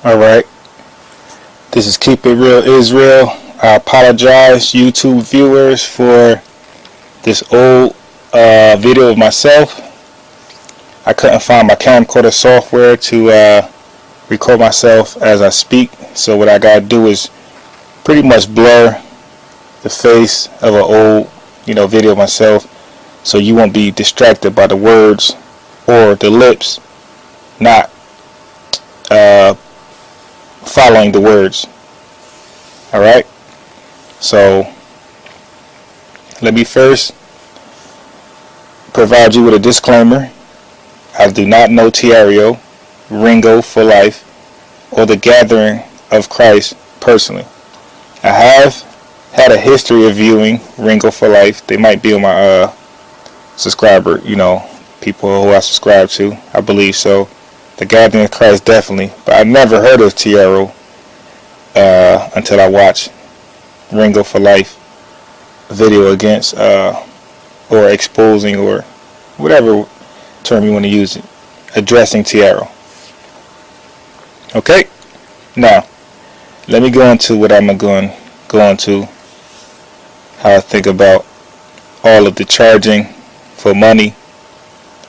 Alright, this is Keep It Real Israel. I apologize, YouTube viewers, for this old video of myself. I couldn't find my camcorder software to record myself as I speak, so what I gotta do is pretty much blur the face of an old video of myself, so you won't be distracted by the words or the lips not following the words. Alright, so let me first provide you with a disclaimer. I do not know Tireo, Ringo4Life, or the Gathering of Christ personally. I have had a history of viewing Ringo4Life. They might be on my subscriber, people who I subscribe to. I believe so. The Gathering of Christ, definitely. But I never heard of Tireo until I watched Ringo4Life video against or exposing, or whatever term you want to use it, addressing Tireo. Okay, now let me go into what I'm going to go into, how I think about all of the charging for money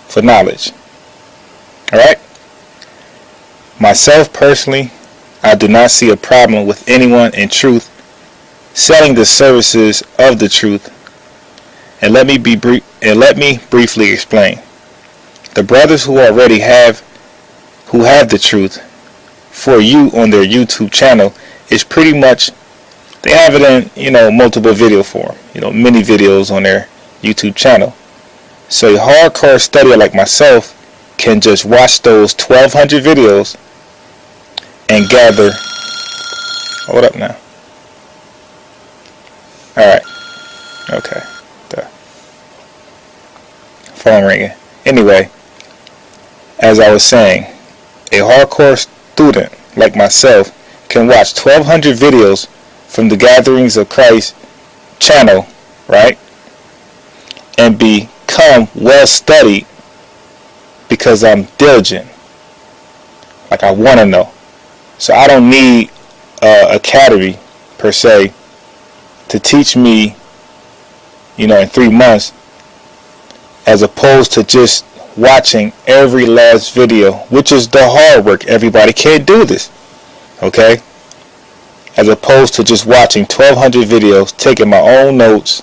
for knowledge. Alright, myself personally, I do not see a problem with anyone in truth selling the services of the truth. And let me briefly explain. The brothers who already have the truth for you on their YouTube channel is pretty much, they have it in multiple video form, many videos on their YouTube channel. So a hardcore studier like myself can just watch those 1,200 videos and gather. Hold up now. Alright. Okay. The phone ringing. Anyway, as I was saying, a hardcore student like myself can watch 1,200 videos from the Gatherings of Christ channel, right? And become well studied because I'm diligent. Like, I want to know. So I don't need academy per se to teach me, in 3 months, as opposed to just watching every last video, which is the hard work. Everybody can't do this, okay? As opposed to just watching 1,200 videos, taking my own notes,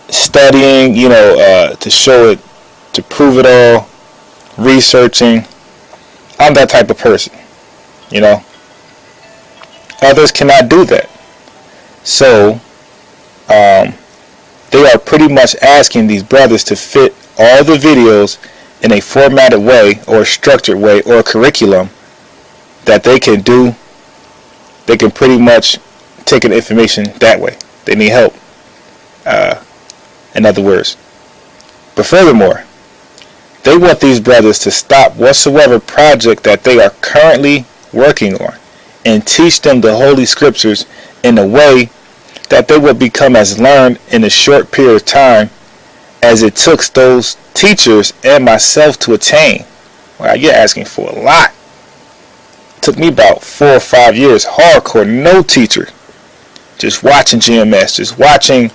studying, to show it, to prove it all, researching. I'm that type of person, Others cannot do that. So, they are pretty much asking these brothers to fit all the videos in a formatted way, or a structured way, or a curriculum that they can do. They can pretty much take in information that way. They need help, in other words. But furthermore, they want these brothers to stop whatsoever project that they are currently working on and teach them the Holy Scriptures in a way that they will become as learned in a short period of time as it took those teachers and myself to attain. Wow, you're asking for a lot. It took me about 4 or 5 years, hardcore, no teacher. Just watching GMS, just watching,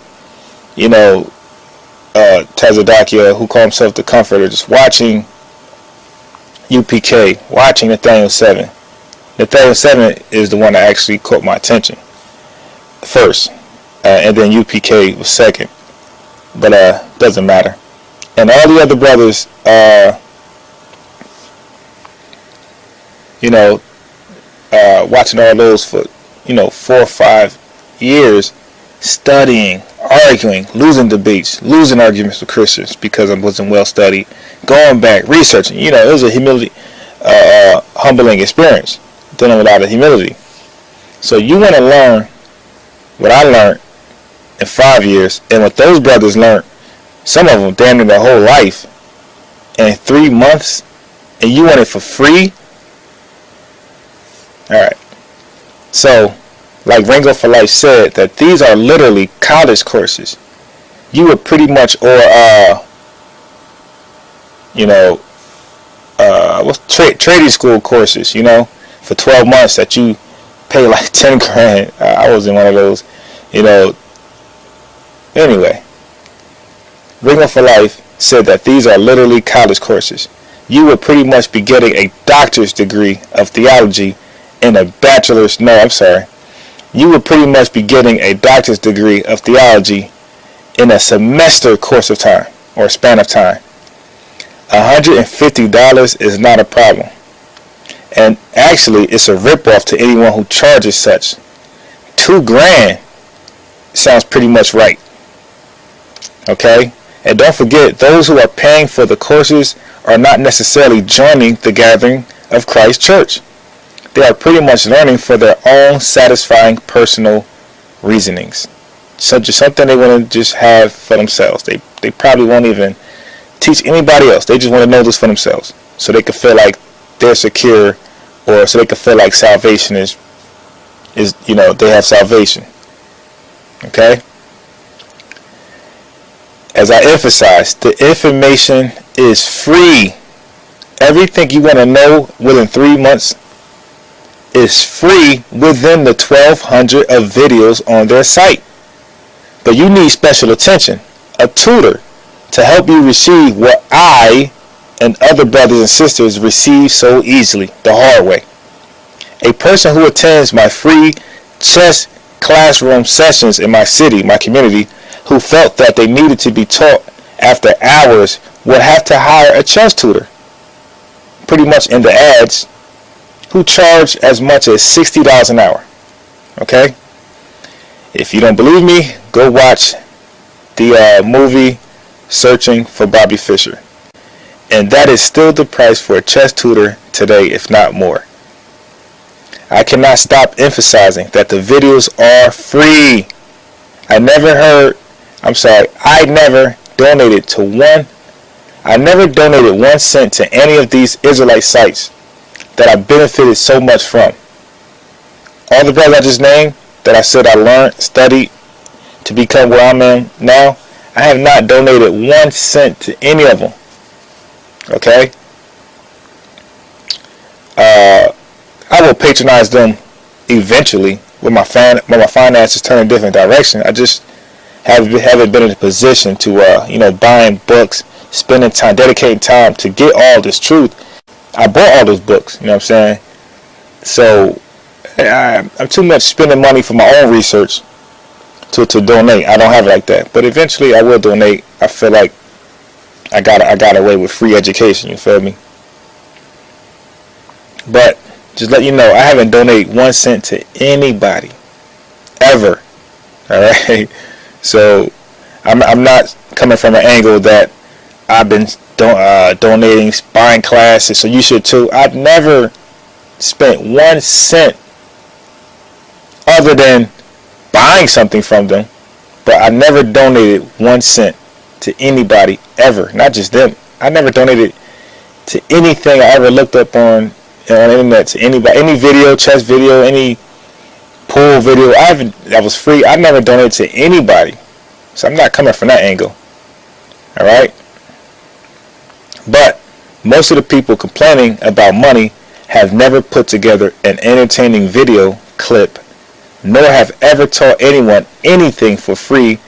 Tazadakia, who called himself the Comforter, just watching UPK, watching Nathaniel 7. Nathaniel 7 is the one that actually caught my attention first, and then UPK was second, but doesn't matter. And all the other brothers, watching all those for 4 or 5 years, studying, arguing, losing debates, losing arguments with Christians because I wasn't well studied, going back, researching. It was a humility, humbling experience, dealing with a lot of humility. So you want to learn what I learned in 5 years, and what those brothers learned, some of them damn near their whole life, in 3 months, and you want it for free? Alright. So, like Ringo4Life said, that these are literally college courses. You would pretty much, or trading school courses, for 12 months that you pay like 10 grand. I was in one of those, you know. Anyway, Ringo4Life said that these are literally college courses. You would pretty much be getting a doctor's degree of theology in a bachelor's, no, I'm sorry. You would pretty much be getting a doctor's degree of theology in a semester course of time or span of time. $150 is not a problem. And actually, it's a ripoff to anyone who charges such. $2,000 sounds pretty much right. Okay? And don't forget, those who are paying for the courses are not necessarily joining the gathering of Christ Church. They are pretty much learning for their own satisfying personal reasonings. So just something they want to just have for themselves. They probably won't even teach anybody else. They just want to know this for themselves. So they can feel like they're secure, or so they can feel like salvation is they have salvation. Okay? As I emphasized, the information is free. Everything you want to know within 3 months is free within the 1,200 of videos on their site. But you need special attention, a tutor, to help you receive what I and other brothers and sisters receive so easily, the hard way. A person who attends my free chess classroom sessions in my city, my community, who felt that they needed to be taught after hours would have to hire a chess tutor, pretty much in the ads, who charge as much as $60 an hour. Okay? If you don't believe me, go watch the movie Searching for Bobby Fischer. And that is still the price for a chess tutor today, if not more. I cannot stop emphasizing that the videos are free. I never donated 1 cent to any of these Israelite sites that I benefited so much from. All the brothers I just named that I said I learned, studied to become where I'm in now, I have not donated 1 cent to any of them. Okay? I will patronize them eventually when my finances turn a different direction. I just haven't been in a position to buying books, spending time, dedicating time to get all this truth. I bought all those books, you know what I'm saying? So I'm too much spending money for my own research to donate. I don't have it like that, but eventually I will donate. I feel like I got away with free education, you feel me? But just let you know, I haven't donated 1 cent to anybody ever. All right. So I'm not coming from an angle that I've been donating, buying classes, so you should too. I've never spent 1 cent other than buying something from them, but I never donated 1 cent to anybody ever. Not just them. I never donated to anything I ever looked up on the internet, to anybody, any video, chess video, any pool video. That was free. I never donated to anybody, so I'm not coming from that angle. All right. But most of the people complaining about money have never put together an entertaining video clip, nor have ever taught anyone anything for free,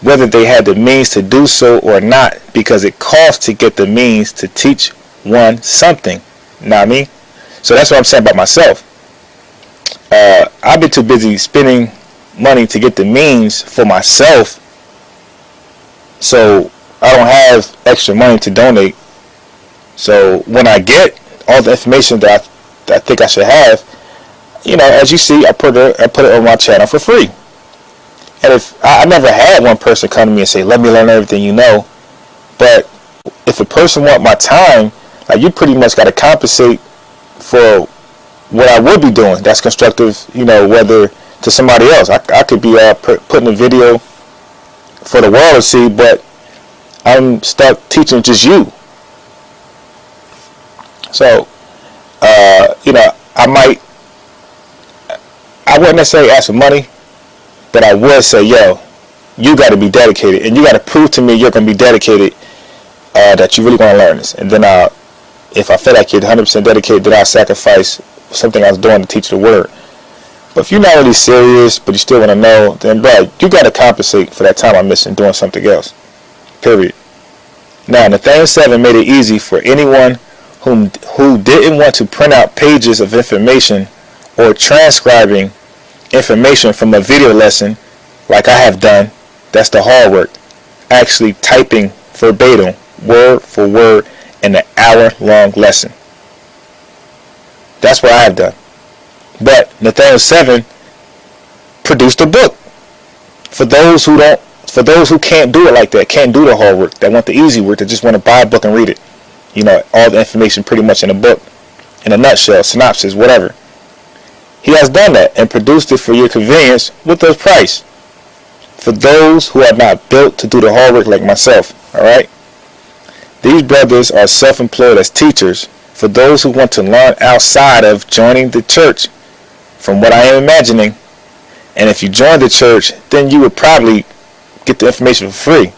whether they had the means to do so or not, because it costs to get the means to teach one something. Know what I mean? So that's what I'm saying about myself. I've been too busy spending money to get the means for myself, so I don't have extra money to donate. So when I get all the information that I think I should have, as you see, I put it on my channel for free. And if I never had one person come to me and say, "Let me learn everything you know," but if a person want my time, like, you pretty much got to compensate for what I would be doing that's constructive, whether to somebody else. I could be putting a video for the world to see, but I'm stuck teaching just you. So, I wouldn't necessarily ask for money, but I would say, yo, you got to be dedicated, and you got to prove to me you're going to be dedicated, that you really want to learn this. And then if I feel like you're 100% dedicated, then I'll sacrifice something I was doing to teach the word. But if you're not really serious, but you still want to know, then bro, you got to compensate for that time I'm missing doing something else. Period. Now, Nathaniel 7 made it easy for anyone who didn't want to print out pages of information or transcribing information from a video lesson like I have done. That's the hard work. Actually typing verbatim, word for word, in an hour-long lesson. That's what I have done. But Nathaniel 7 produced a book for those who can't do it like that, can't do the hard work, that want the easy work, that just want to buy a book and read it. You know, all the information pretty much in a book, in a nutshell, synopsis, whatever. He has done that and produced it for your convenience with a price. For those who are not built to do the hard work like myself, alright? These brothers are self-employed as teachers for those who want to learn outside of joining the church, from what I am imagining. And if you join the church, then you would probably get the information for free.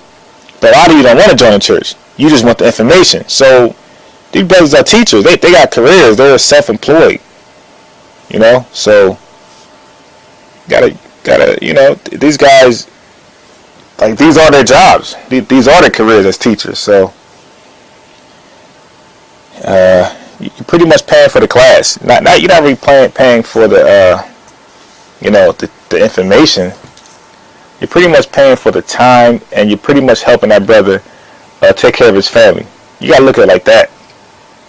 But a lot of you don't want to join the church. You just want the information. So these brothers are teachers. They got careers. They're self-employed. You know, so gotta, you know, these guys, like, these are their jobs. These are their careers as teachers. So you're pretty much paying for the class. You're not really paying for the you know, the information. You're pretty much paying for the time, and you're pretty much helping that brother take care of his family. You gotta look at it like that.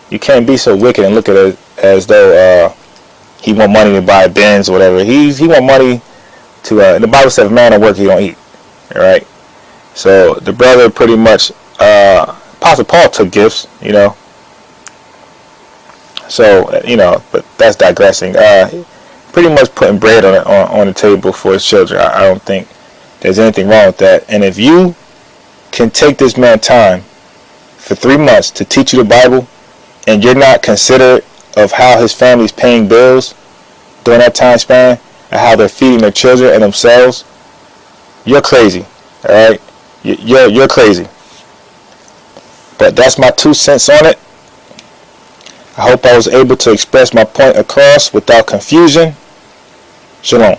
You can't be so wicked and look at it as though he want money to buy Benz or whatever. He want money to. The Bible says, "Man don't work, he don't eat." All right. So the brother pretty much, Apostle Paul took gifts, you know. So you know, but that's digressing. Pretty much putting bread on the table for his children. I don't think there's anything wrong with that. And if you can take this man time for 3 months to teach you the Bible, and you're not considerate of how his family's paying bills during that time span, and how they're feeding their children and themselves, you're crazy. All right, you're crazy. But that's my 2 cents on it. I hope I was able to express my point across without confusion. Shalom.